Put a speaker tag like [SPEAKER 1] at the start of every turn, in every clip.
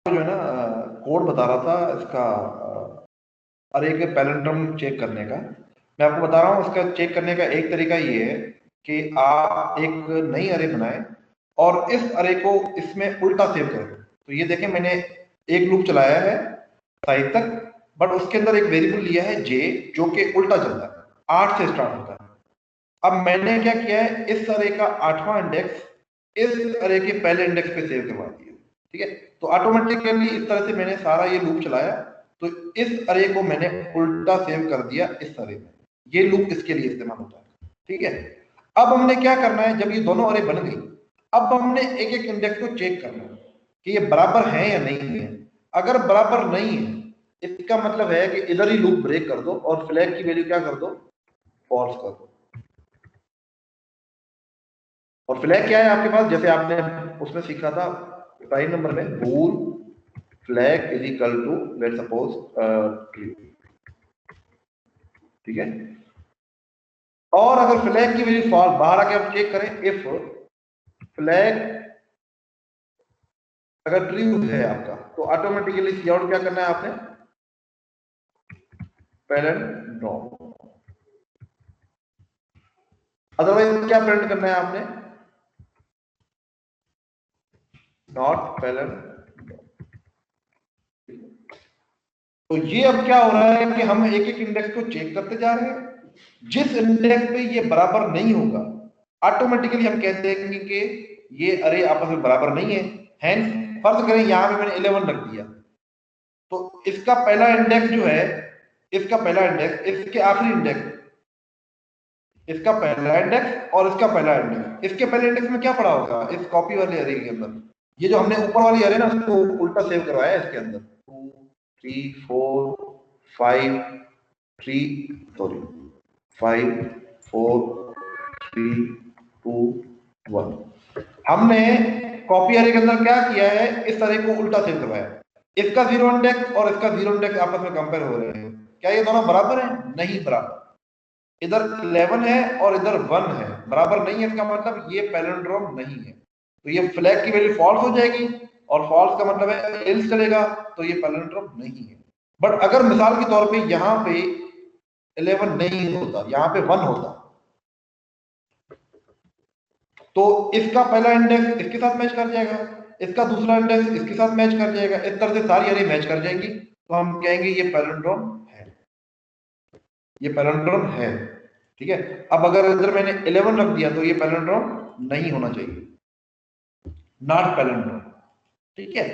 [SPEAKER 1] जो है ना कोड बता रहा था इसका अरे के पैरेंटम चेक करने का। मैं आपको बता रहा हूँ इसका चेक करने का एक तरीका ये है कि आप एक नई अरे बनाएं और इस अरे को इसमें उल्टा सेव करें। तो ये देखें मैंने एक लूप चलाया है साइड तक, बट उसके अंदर एक वेरिएबल लिया है जे जो कि उल्टा चलता है, 8 से स्टार्ट होता है। अब मैंने क्या किया है, इस अरे का 8वां इंडेक्स इस अरे के पहले इंडेक्स पे सेव करवा दिया। ठीक है, तो ऑटोमेटिकली इस तरह से मैंने सारा ये लूप चलाया, तो इस अरे को मैंने उल्टा सेव कर दिया इस अरे में। ये लूप इसके लिए इस्तेमाल होता है। ठीक है, अब हमने क्या करना है, जब ये दोनों अरे बन गई, अब हमने एक एक इंडेक्स को चेक करना है कि ये बराबर है या नहीं है। अगर बराबर नहीं है इसका मतलब है कि इधर ही लूप ब्रेक कर दो और फ्लैग की वैल्यू क्या कर दो, फॉल्स कर दो। और फ्लैग क्या है आपके पास, जैसे आपने उसमें सीखा था टाइम नंबर में, bool flag is equal to let suppose true. ठीक है, और अगर फ्लैग की वैल्यू फॉल्स, बाहर आके हम चेक करें, इफ फ्लैग अगर ट्रू है आपका, तो ऑटोमेटिकली सी आउट क्या करना है आपने, पैरेंट। अदरवाइज क्या प्रिंट करना है आपने, नॉट पैरेंट। तो ये अब क्या हो रहा है कि हम एक एक इंडेक्स को चेक करते जा रहे हैं, जिस इंडेक्स पे ये बराबर नहीं होगा ऑटोमेटिकली हम कहते हैं कि ये अरे आपस में बराबर नहीं है। हेंस फर्ज करें यहां पे मैंने 11 रख दिया, तो इसका पहला इंडेक्स जो है, इसका पहला इंडेक्स, इसके आखिरी इंडेक्स, इसका पहला इंडेक्स और इसका पहला इंडेक्स, इसके पहले इंडेक्स में क्या पड़ा होगा इस कॉपी वाले अरे के अंदर, ये जो हमने ऊपर वाली अरे ना उसको उल्टा सेव करवाया है इसके अंदर, 2 3 4 5 3 सॉरी 5 4 3 2 1। हमने कॉपी अरे के अंदर क्या किया है, इस अरे को उल्टा सेव करवाया। इसका 0 इंडेक्स और इसका 0 इंडेक्स आपस में कंपेयर हो रहे हैं, क्या ये दोनों बराबर हैं, नहीं बराबर। इधर 11 है और इधर 1 है, बराबर नहीं है, इसका मतलब ये पैलिंड्रोम नहीं है। तो ये फ्लैग की वैल्यू फॉल्स हो जाएगी, और फॉल्स का मतलब है एल्स चलेगा, तो ये पैलिंड्रोम नहीं है। बट अगर मिसाल के तौर पे यहां पे 11 नहीं होता, यहां पे 1 होता, तो इसका पहला इंडेक्स इसके साथ मैच कर जाएगा, इसका दूसरा इंडेक्स इसके साथ मैच कर जाएगा, इस तरह से सारी अरे मैच कर जाएंगी, तो हम कहेंगे ये पैलिंड्रोम है, ये पैलिंड्रोम है। ठीक है, अब अगर इधर मैंने 11 रख दिया तो ये पैलिंड्रोम नहीं होना चाहिए, नॉट पैलिंड्रोम। ठीक है,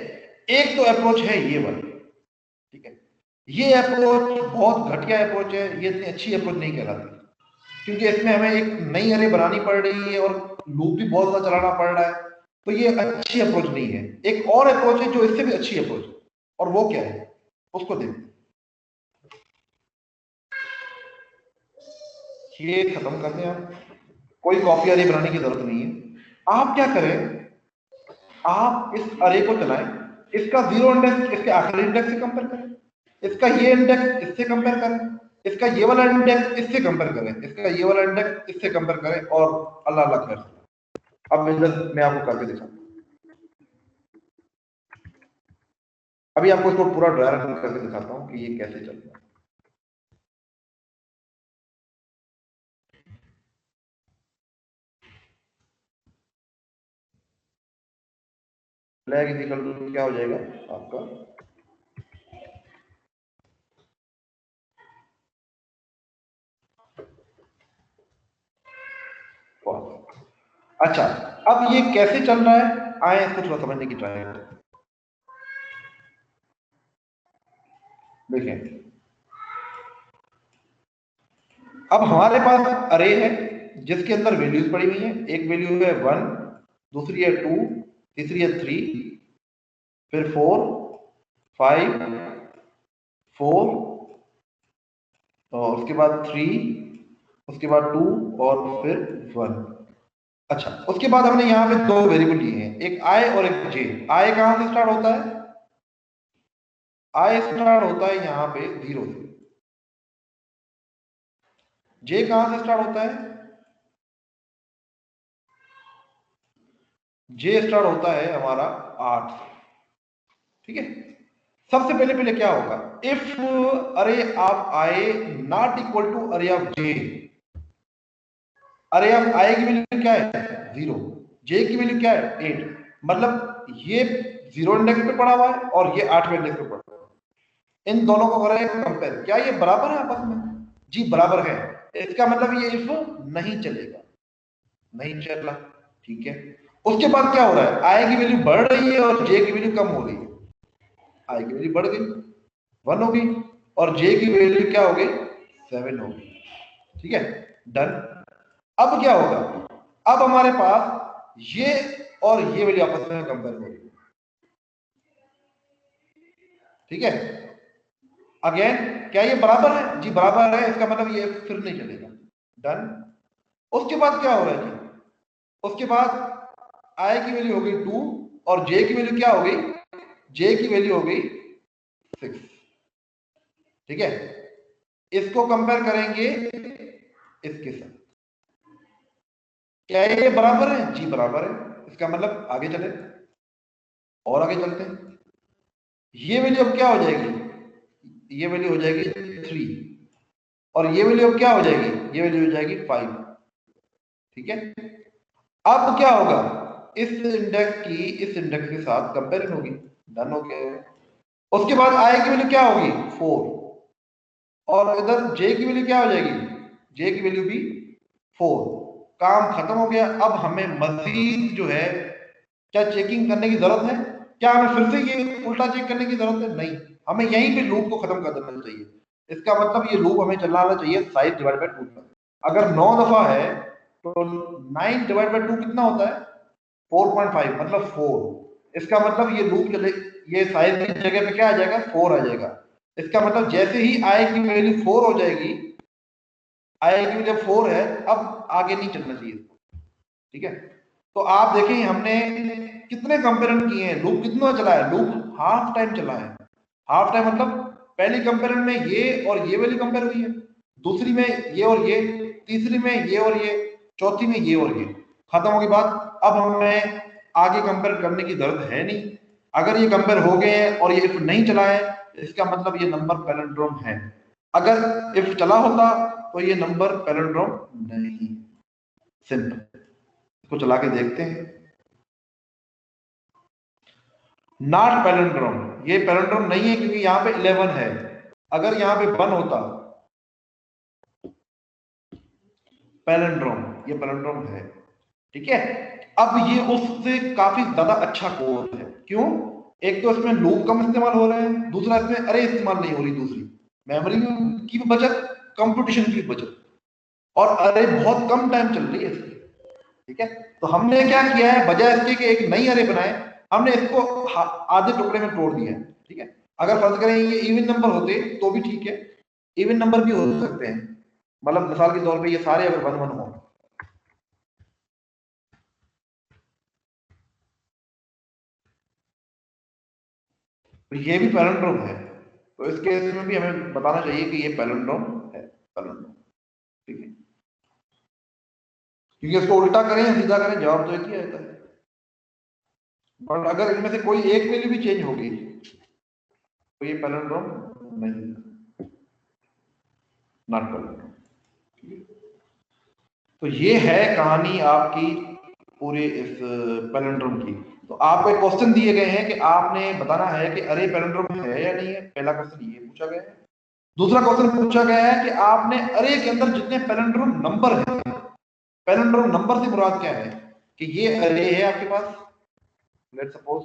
[SPEAKER 1] एक तो अप्रोच है ये वाली। ठीक है, ये अप्रोच बहुत घटिया अप्रोच है, ये इतनी अच्छी अप्रोच नहीं कहलाती, क्योंकि इसमें हमें एक नई अरे बनानी पड़ रही है और लूप भी बहुत ज्यादा चलाना पड़ रहा है, तो ये अच्छी अप्रोच नहीं है। एक और अप्रोच है जो इससे भी अच्छी अप्रोच है, और वो क्या है उसको देखते हैं। ये खत्म करते हैं आप, कोई कॉपी अरे बनाने की जरूरत नहीं है। आप क्या करें, आप इस अरे को चलाएं, इसका 0 इंडेक्स इसके आखिरी इंडेक्स से कंपेयर करें, इसका ये इंडेक्स इससे कंपेयर करें, इसका ये वाला इंडेक्स इससे कंपेयर करें, इसका ये वाला इंडेक्स इससे कंपेयर करें, और अल्लाह अल्लाह खैर। अब इधर मैं आपको करके दिखाता हूं, अभी आपको इसको पूरा ड्राई रन करके दिखाता हूं कि ये कैसे चलता है। फ्लैग इज इक्वल टू क्या हो जाएगा आपका, false। अच्छा, अब ये कैसे चल रहा है, आए इसको थोड़ा समझने की ट्राई करें। देखें, अब हमारे पास अरे है जिसके अंदर वैल्यूज पड़ी हुई है, एक वैल्यू है 1, दूसरी है 2, तीसरी है 3, फिर 4 5 4, और उसके बाद 3, उसके बाद 2, और फिर 1। अच्छा, उसके बाद हमने यहाँ पे दो वेरिएबल लिए हैं, एक आई और एक जे। आई कहां से स्टार्ट होता है, आई स्टार्ट होता है यहाँ पे 0 से। जे कहां से स्टार्ट होता है, जे स्टार्ट होता है हमारा 8 से। ठीक है। सबसे पहले क्या होगा, if array of I not equal to array of J, array of आई की वैल्यू क्या है 0, जे की वैल्यू क्या है 8, मतलब ये 0 इंडेक्स पे पड़ा हुआ है और ये 8वें इंडेक्स पे पड़ा हुआ है। इन दोनों को करें कंपेयर, क्या ये बराबर है आपस में? जी बराबर है। इसका मतलब ये इफ नहीं चलेगा, नहीं चला, ठीक है। उसके बाद क्या हो रहा है, आई की वैल्यू बढ़ रही है और जे की वैल्यू कम हो रही है। आई की वैल्यू बढ़ गई 1 होगी और जे की वैल्यू क्या हो गई 7 होगी, ठीक है, डन। अब क्या होगा, अब हमारे पास ये और ये वैल्यू आपस में कंपेयर हो रही है, ठीक है। अगेन क्या ये बराबर है? जी बराबर है, इसका मतलब ये फिर नहीं चलेगा, डन। उसके बाद क्या हो रहा है जी, उसके बाद आई की वैल्यू हो गई 2 और जे की वैल्यू क्या हो गई, जे की वैल्यू हो गई 6, ठीक है। इसको कंपेयर करेंगे इसके साथ, क्या ये बराबर है? जी बराबर है, इसका मतलब आगे चले और आगे चलते हैं। ये वैल्यू अब क्या हो जाएगी, ये वैल्यू हो जाएगी 3 और ये वैल्यू अब क्या हो जाएगी, ये वैल्यू हो जाएगी 5, ठीक है। अब क्या होगा, इस इंडेक्स की इस इंडेक्स के साथ कंपेरिजन होगी, डन हो गया। उसके बाद आई की वैल्यू क्या होगी 4 और इधर जे की वैल्यू क्या हो जाएगी, जे की वैल्यू भी 4, काम खत्म हो गया। अब हमें मजीद जो है क्या चेकिंग करने की जरूरत है? क्या हमें फिर से ये उल्टा चेक करने की जरूरत है? नहीं, हमें यहीं पे लूप को खत्म कर देना चाहिए। इसका मतलब ये लूप हमें चलाना चाहिए साइज डिवाइड बाय 2 पर। अगर 9 दफा है तो 9 डिवाइड बाय 2 कितना होता है 4.5, मतलब 4। इसका मतलब ये लूप चले, ये साइज की जगह पे क्या आ जाएगा 4 आ जाएगा। इसका मतलब जैसे ही आई की वैल्यू 4 हो जाएगी, आई की वैल्यू 4 है, अब आगे नहीं चलना चाहिए इसको, ठीक है। तो आप देखें हमने कितने कंपेरिजन किए हैं, लूप कितना चला है, लूप हाफ टाइम चला है। हाफ टाइम मतलब पहली कंपेरिजन में ये और ये वाली कंपेयर हुई है, दूसरी में ये और ये, तीसरी में ये और ये, चौथी में ये और ये, खत्म हो गई बात। अब हमें आगे कंपेयर करने की जरूरत है नहीं। अगर ये कंपेयर हो गए हैं और ये इफ नहीं चला है, इसका मतलब ये नंबर पैलिंड्रोम है। अगर इफ चला होता तो ये नंबर पैलिंड्रोम नहीं। सिंपल, इसको चला के देखते हैं। नॉट पैलिंड्रोम, ये पैलिंड्रोम नहीं है क्योंकि यहाँ पे 11 है। अगर यहाँ पे 1 होता, पैलिंड्रोम, ये पैलिंड्रोम है, ठीक है। अब ये उससे काफी ज्यादा अच्छा कोड है, क्यों? एक तो इसमें लूप कम इस्तेमाल हो रहे हैं, दूसरा इसमें अरे इस्तेमाल नहीं हो रही, दूसरी मेमोरी की भी बचत, कंप्यूटेशन की भी बचत, और अरे बहुत कम टाइम चल रही है इसकी, ठीक है। तो हमने क्या किया है, बजाय इसके कि एक नई अरे बनाए, हमने इसको आधे टुकड़े में तोड़ दिया है, ठीक है। अगर फर्ज करें ये इवन नंबर होते तो भी ठीक है, इवन नंबर भी हो सकते हैं, मतलब मिसाल के तौर पे ये सारे अगर 1 1 हो, तो ये भी पैलिंड्रोम है। तो इस केस में भी हमें बताना चाहिए कि ये पैलिंड्रोम है, पैलिंड्रोम, ठीक है। क्योंकि इसको उल्टा करें या सीधा करें, जवाब तो एक ही आता है। और अगर इनमें से कोई एक वैल्यू भी चेंज होगी तो ये पैलिंड्रोम नहीं, नॉट पैलिंड्रोम, ठीक है। तो ये है कहानी आपकी पूरे इस पैलिंड्रोम की। तो आपको एक क्वेश्चन दिए गए हैं कि आपने बताना है कि अरे पैलिंड्रोम है या नहीं है। पहला क्वेश्चन ये पूछा गया है। दूसरा क्वेश्चन पूछा गया है कि आपने अरे के अंदर जितने पैलिंड्रोम नंबर हैं, पैलिंड्रोम नंबर से मुराद क्या है, कि ये अरे है आपके पास, लेट्स सपोज,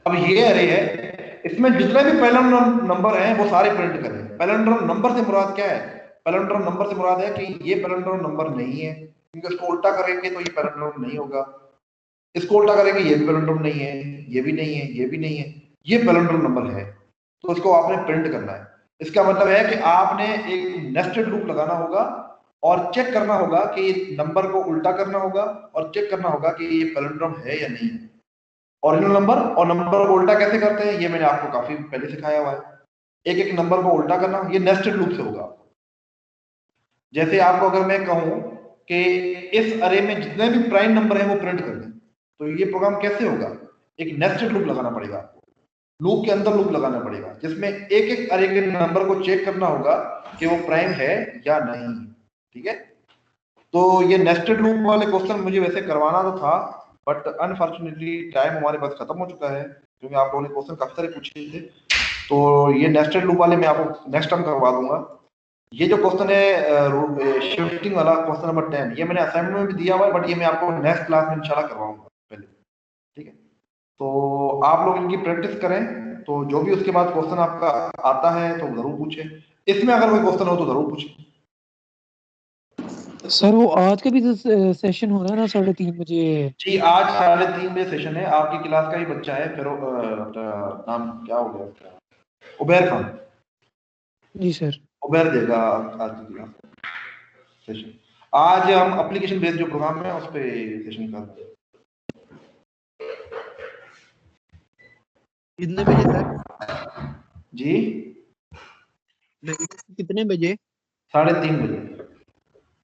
[SPEAKER 1] अब ये अरे है, इसमें जितने भी पैलिंड्रोम नंबर हैं वो सारे प्रिंट करें। पैलिंड्रोम नंबर से मुराद क्या है, पैलिंड्रोम नंबर से मुराद है कि ये पैलिंड्रोम नंबर नहीं है, क्योंकि इसको उल्टा करेंगे तो ये पैलिंड्रोम नहीं होगा, इसको उल्टा करेंगे ये भी पैलिंड्रोम नहीं है, ये भी नहीं है, ये भी नहीं है, ये पैलिंड्रोम नंबर है। तो इसको आपने प्रिंट करना है। इसका मतलब है कि आपने एक नेस्टेड लूप लगाना होगा और चेक करना होगा कि नंबर को उल्टा करना होगा और चेक करना होगा कि ये पैलिंड्रोम है या नहीं है। ओरिजिनल नंबर और नंबर को उल्टा कैसे करते हैं ये मैंने आपको काफी पहले सिखाया हुआ है। एक एक नंबर को उल्टा करना, ये नेस्टेड लूप से होगा। जैसे आपको अगर मैं कहूं कि इस अरे में जितने भी प्राइम नंबर है वो प्रिंट कर दें, तो ये प्रोग्राम कैसे होगा? एक नेस्टेड लूप लगाना पड़ेगा आपको, लूप के अंदर लूप लगाना पड़ेगा, जिसमें एक एक अरे के नंबर को चेक करना होगा कि वो प्राइम है या नहीं। ठीक है, तो ये नेस्टेड लूप वाले क्वेश्चन मुझे वैसे करवाना तो था, बट अनफॉर्चुनेटली टाइम हमारे पास खत्म हो चुका है, क्योंकि आप लोगों ने क्वेश्चन काफी सारे पूछे थे। तो ये नेस्टेड लूप वाले मैं आपको नेक्स्ट टाइम करवा दूंगा। ये जो क्वेश्चन है शिफ्टिंग वाला क्वेश्चन नंबर 10, ये मैंने असाइनमेंट में भी दिया हुआ है, बट ये मैं आपको नेक्स्ट क्लास में इंशाल्लाह करवाऊंगा पहले। ठीक है, तो आप लोग इनकी प्रैक्टिस करें, तो जो भी उसके बाद क्वेश्चन आपका आता है तो जरूर पूछें, इसमें अगर कोई क्वेश्चन हो तो जरूर पूछें।
[SPEAKER 2] सर वो आज का भी सेशन हो रहा है ना 3:30 बजे?
[SPEAKER 1] जी, आज 3:30 बजे सेशन है, आपकी क्लास का ही बच्चा है, फिर नाम क्या हो गया उसका, उबैर खान।
[SPEAKER 2] जी सर।
[SPEAKER 1] उबैर देगा आज की क्लास सेशन। आज हम एप्लीकेशन बेस्ड जो प्रोग्राम है उस पे सेशन कर रहे हैं।
[SPEAKER 3] कितने बजे सर?
[SPEAKER 1] जी,
[SPEAKER 3] कितने बजे?
[SPEAKER 1] 3:30 बजे।